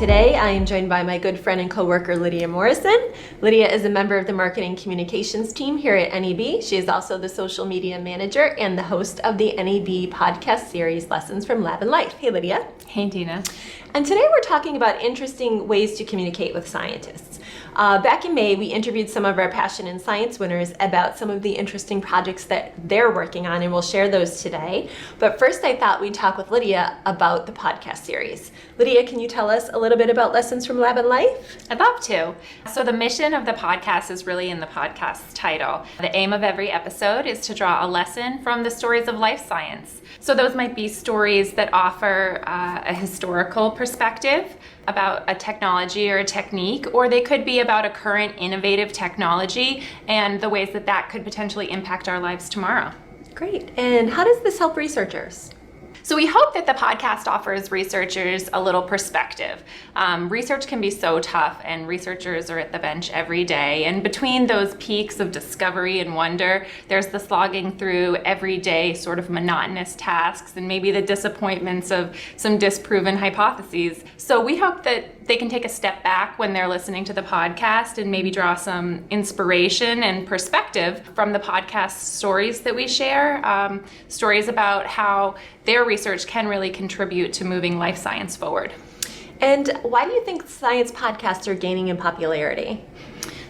Today, I am joined by my good friend and coworker, Lydia Morrison. Lydia is a member of the Marketing Communications team here at NEB. She is also the social media manager and the host of the NEB podcast series, Lessons from Lab and Life. Hey, Lydia. Hey, Dina. And today we're talking about interesting ways to communicate with scientists. Back in May, we interviewed some of our Passion in Science winners about some of the interesting projects that they're working on, and we'll share those today. But first, I thought we'd talk with Lydia about the podcast series. Lydia, can you tell us a little bit about Lessons from Lab and Life? I'd love to. So the mission of the podcast is really in the podcast's title. The aim of every episode is to draw a lesson from the stories of life science. So those might be stories that offer a historical perspective about a technology or a technique, or they could be about a current innovative technology and the ways that that could potentially impact our lives tomorrow. Great. And how does this help researchers? So we hope that the podcast offers researchers a little perspective. Research can be so tough, and researchers are at the bench every day. And between those peaks of discovery and wonder, there's the slogging through everyday sort of monotonous tasks and maybe the disappointments of some disproven hypotheses. So we hope that they can take a step back when they're listening to the podcast and maybe draw some inspiration and perspective from the podcast stories that we share, stories about how their research can really contribute to moving life science forward. And why do you think science podcasts are gaining in popularity?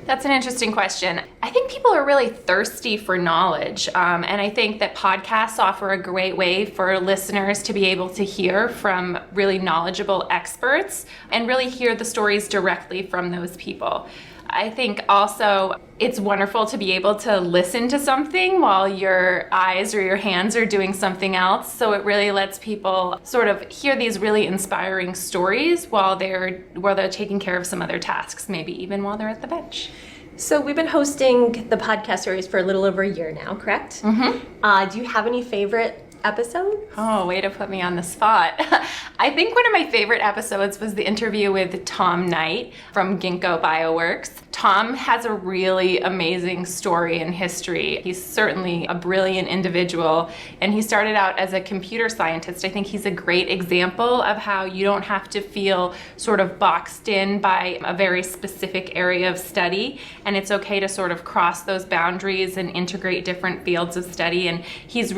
That's an interesting question. I think people are really thirsty for knowledge, and I think that podcasts offer a great way for listeners to be able to hear from really knowledgeable experts and really hear the stories directly from those people. I think also it's wonderful to be able to listen to something while your eyes or your hands are doing something else. So it really lets people sort of hear these really inspiring stories while they're taking care of some other tasks, maybe even while they're at the bench. So we've been hosting the podcast series for a little over a year now, correct? Mm-hmm. Do you have any favorite episode? Oh, way to put me on the spot. I think one of my favorite episodes was the interview with Tom Knight from Ginkgo Bioworks. Tom has a really amazing story and history. He's certainly a brilliant individual, and he started out as a computer scientist. I think he's a great example of how you don't have to feel sort of boxed in by a very specific area of study, and it's okay to sort of cross those boundaries and integrate different fields of study. And he's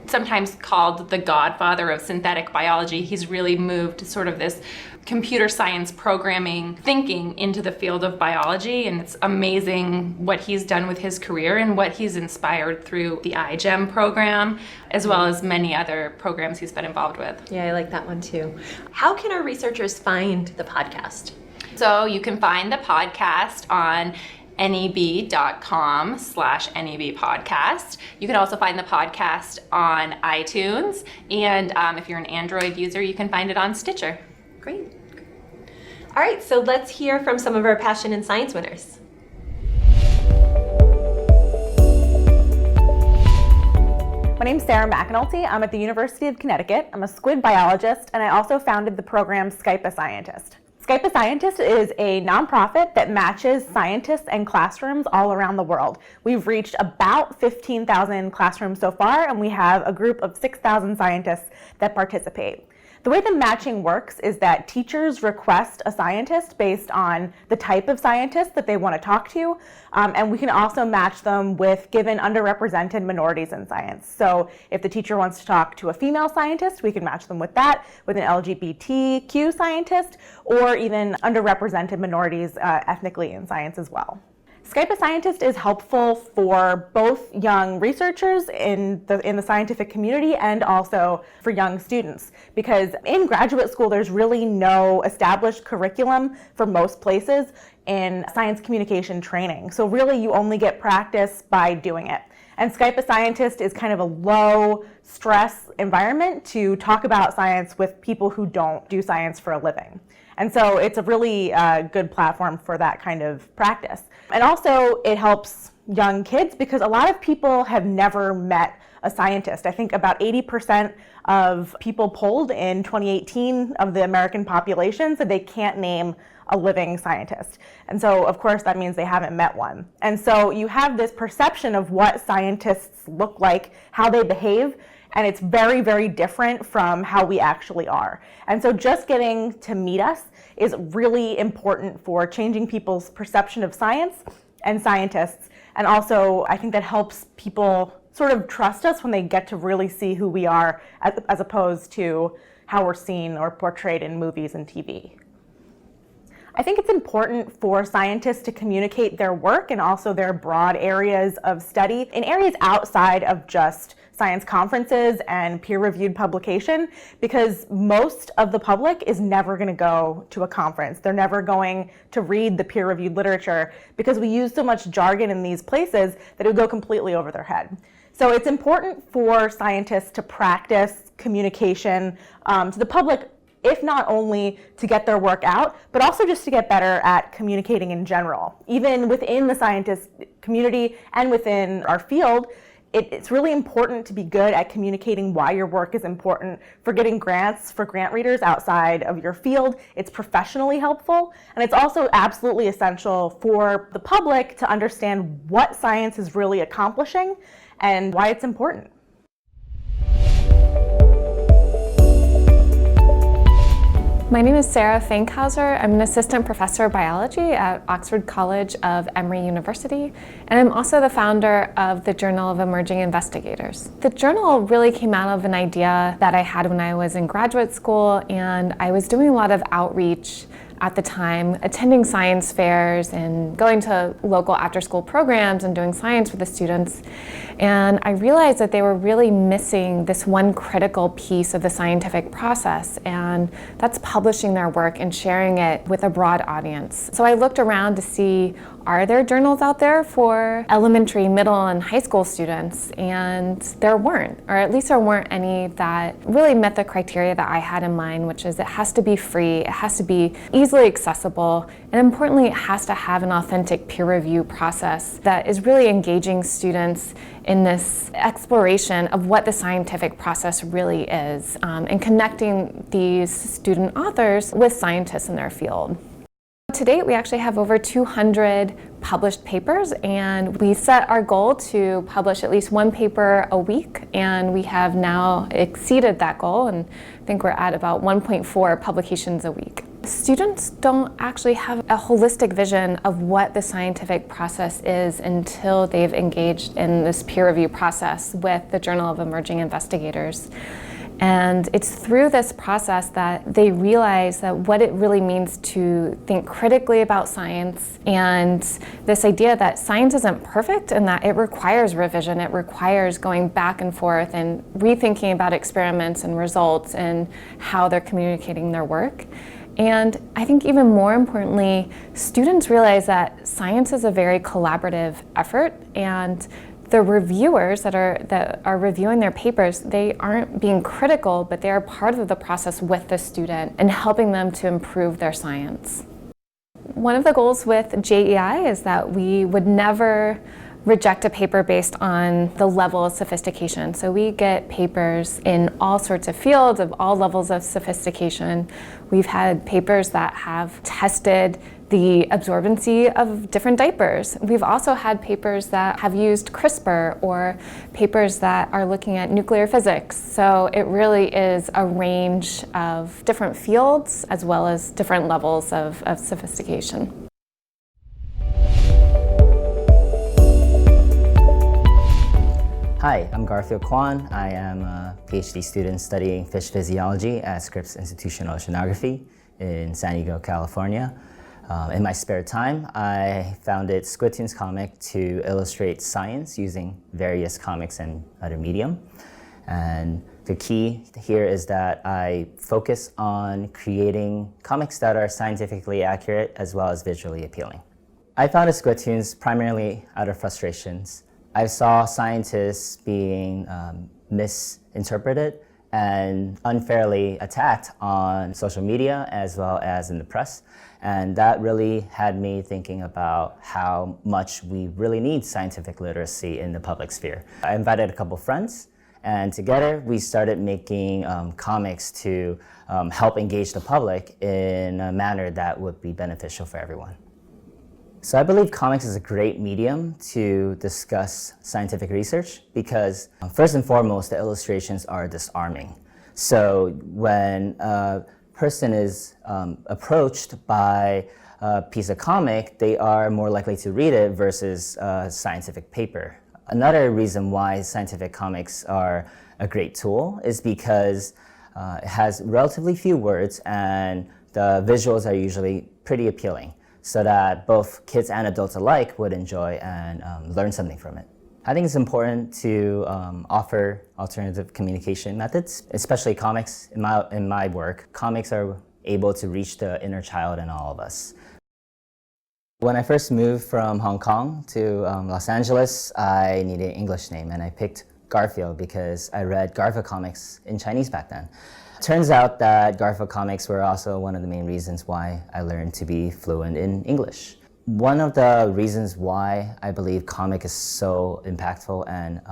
sometimes called the godfather of synthetic biology. He's really moved sort of this computer science programming thinking into the field of biology, and it's amazing what he's done with his career and what he's inspired through the iGEM program, as well as many other programs he's been involved with. Yeah, I like that one too. How can our researchers find the podcast? So you can find the podcast on neb.com/NEB podcast. You can also find the podcast on iTunes, and if you're an Android user, you can find it on Stitcher. Great. All right, so let's hear from some of our Passion in Science winners. My name's Sarah McInally. I'm at the University of Connecticut. I'm a squid biologist, and I also founded the program Skype a Scientist. Skype a Scientist is a nonprofit that matches scientists and classrooms all around the world. We've reached about 15,000 classrooms so far, and we have a group of 6,000 scientists that participate. The way the matching works is that teachers request a scientist based on the type of scientist that they want to talk to, and we can also match them with given underrepresented minorities in science. So if the teacher wants to talk to a female scientist, we can match them with that, with an LGBTQ scientist, or even underrepresented minorities ethnically in science as well. Skype a Scientist is helpful for both young researchers in the scientific community and also for young students, because in graduate school there's really no established curriculum for most places in science communication training. So really you only get practice by doing it. And Skype a Scientist is kind of a low stress environment to talk about science with people who don't do science for a living. And so it's a really good platform for that kind of practice. And also it helps young kids because a lot of people have never met a scientist. I think about 80% of people polled in 2018 of the American population said they can't name a living scientist. And so, of course, that means they haven't met one. And so you have this perception of what scientists look like, how they behave, and it's very, very different from how we actually are. And so just getting to meet us is really important for changing people's perception of science and scientists. And also, I think that helps people sort of trust us when they get to really see who we are, as opposed to how we're seen or portrayed in movies and TV. I think it's important for scientists to communicate their work and also their broad areas of study in areas outside of just science conferences and peer-reviewed publication, because most of the public is never going to go to a conference. They're never going to read the peer-reviewed literature because we use so much jargon in these places that it would go completely over their head. So it's important for scientists to practice communication to the public, if not only to get their work out, but also just to get better at communicating in general. Even within the scientist community and within our field, it's really important to be good at communicating why your work is important. For getting grants for grant readers outside of your field, it's professionally helpful, and it's also absolutely essential for the public to understand what science is really accomplishing and why it's important. My name is Sarah Fankhauser. I'm an assistant professor of biology at Oxford College of Emory University, and I'm also the founder of the Journal of Emerging Investigators. The journal really came out of an idea that I had when I was in graduate school, and I was doing a lot of outreach at the time, attending science fairs and going to local after-school programs and doing science with the students. And I realized that they were really missing this one critical piece of the scientific process, and that's publishing their work and sharing it with a broad audience. So I looked around to see, are there journals out there for elementary, middle, and high school students? And there weren't, or at least there weren't any that really met the criteria that I had in mind, which is it has to be free, it has to be easily accessible, and importantly, it has to have an authentic peer review process that is really engaging students in this exploration of what the scientific process really is, and connecting these student authors with scientists in their field. To date, we actually have over 200 published papers, and we set our goal to publish at least one paper a week, and we have now exceeded that goal, and I think we're at about 1.4 publications a week. Students don't actually have a holistic vision of what the scientific process is until they've engaged in this peer review process with the Journal of Emerging Investigators. And it's through this process that they realize that what it really means to think critically about science, and this idea that science isn't perfect and that it requires revision, it requires going back and forth and rethinking about experiments and results and how they're communicating their work. And I think even more importantly, students realize that science is a very collaborative effort, and the reviewers that are reviewing their papers, they aren't being critical, but they are part of the process with the student and helping them to improve their science. One of the goals with JEI is that we would never reject a paper based on the level of sophistication. So we get papers in all sorts of fields of all levels of sophistication. We've had papers that have tested the absorbency of different diapers. We've also had papers that have used CRISPR, or papers that are looking at nuclear physics. So it really is a range of different fields as well as different levels of sophistication. Hi, I'm Garth Raquan. I am a PhD student studying fish physiology at Scripps Institution of Oceanography in San Diego, California. In my spare time, I founded Squidtoons Comic to illustrate science using various comics and other medium. And the key here is that I focus on creating comics that are scientifically accurate as well as visually appealing. I founded Squidtoons primarily out of frustrations. I saw scientists being misinterpreted and unfairly attacked on social media as well as in the press. And that really had me thinking about how much we really need scientific literacy in the public sphere. I invited a couple friends And together we started making comics to help engage the public in a manner that would be beneficial for everyone. So I believe comics is a great medium to discuss scientific research because first and foremost, the illustrations are disarming. So when a person is approached by a piece of comic, they are more likely to read it versus a scientific paper. Another reason why scientific comics are a great tool is because it has relatively few words and the visuals are usually pretty appealing, so that both kids and adults alike would enjoy and learn something from it. I think it's important to offer alternative communication methods, especially comics. In my work, comics are able to reach the inner child in all of us. When I first moved from Hong Kong to Los Angeles, I needed an English name, and I picked Garfield because I read Garth comics in Chinese back then. Turns out that Garth comics were also one of the main reasons why I learned to be fluent in English. One of the reasons why I believe comic is so impactful and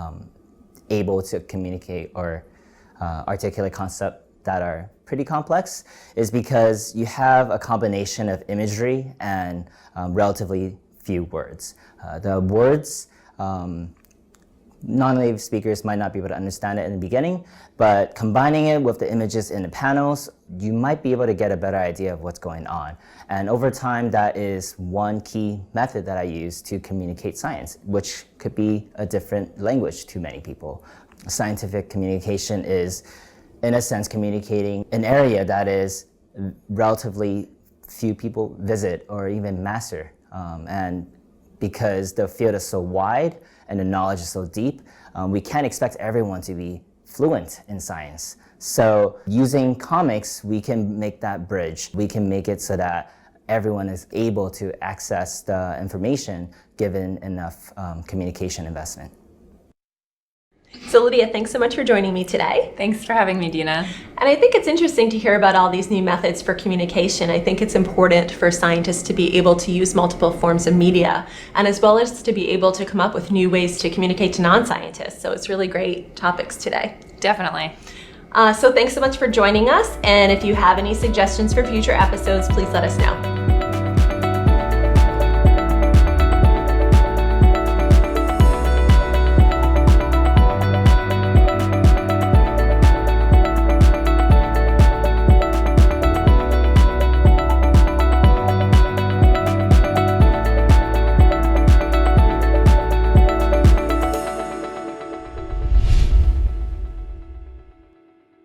able to communicate or articulate concepts that are pretty complex is because you have a combination of imagery and relatively few words. The words, non-native speakers might not be able to understand it in the beginning, but combining it with the images in the panels, you might be able to get a better idea of what's going on. And over time, that is one key method that I use to communicate science, which could be a different language to many people. Scientific communication is, in a sense, communicating an area that is relatively few people visit or even master. And because the field is so wide and the knowledge is so deep, we can't expect everyone to be fluent in science. So using comics, we can make that bridge. We can make it so that everyone is able to access the information given enough communication investment. So Lydia, thanks so much for joining me today. Thanks for having me, Dina. And I think it's interesting to hear about all these new methods for communication. I think it's important for scientists to be able to use multiple forms of media, and as well as to be able to come up with new ways to communicate to non-scientists. So it's really great topics today. Definitely. So thanks so much for joining us. And if you have any suggestions for future episodes, please let us know.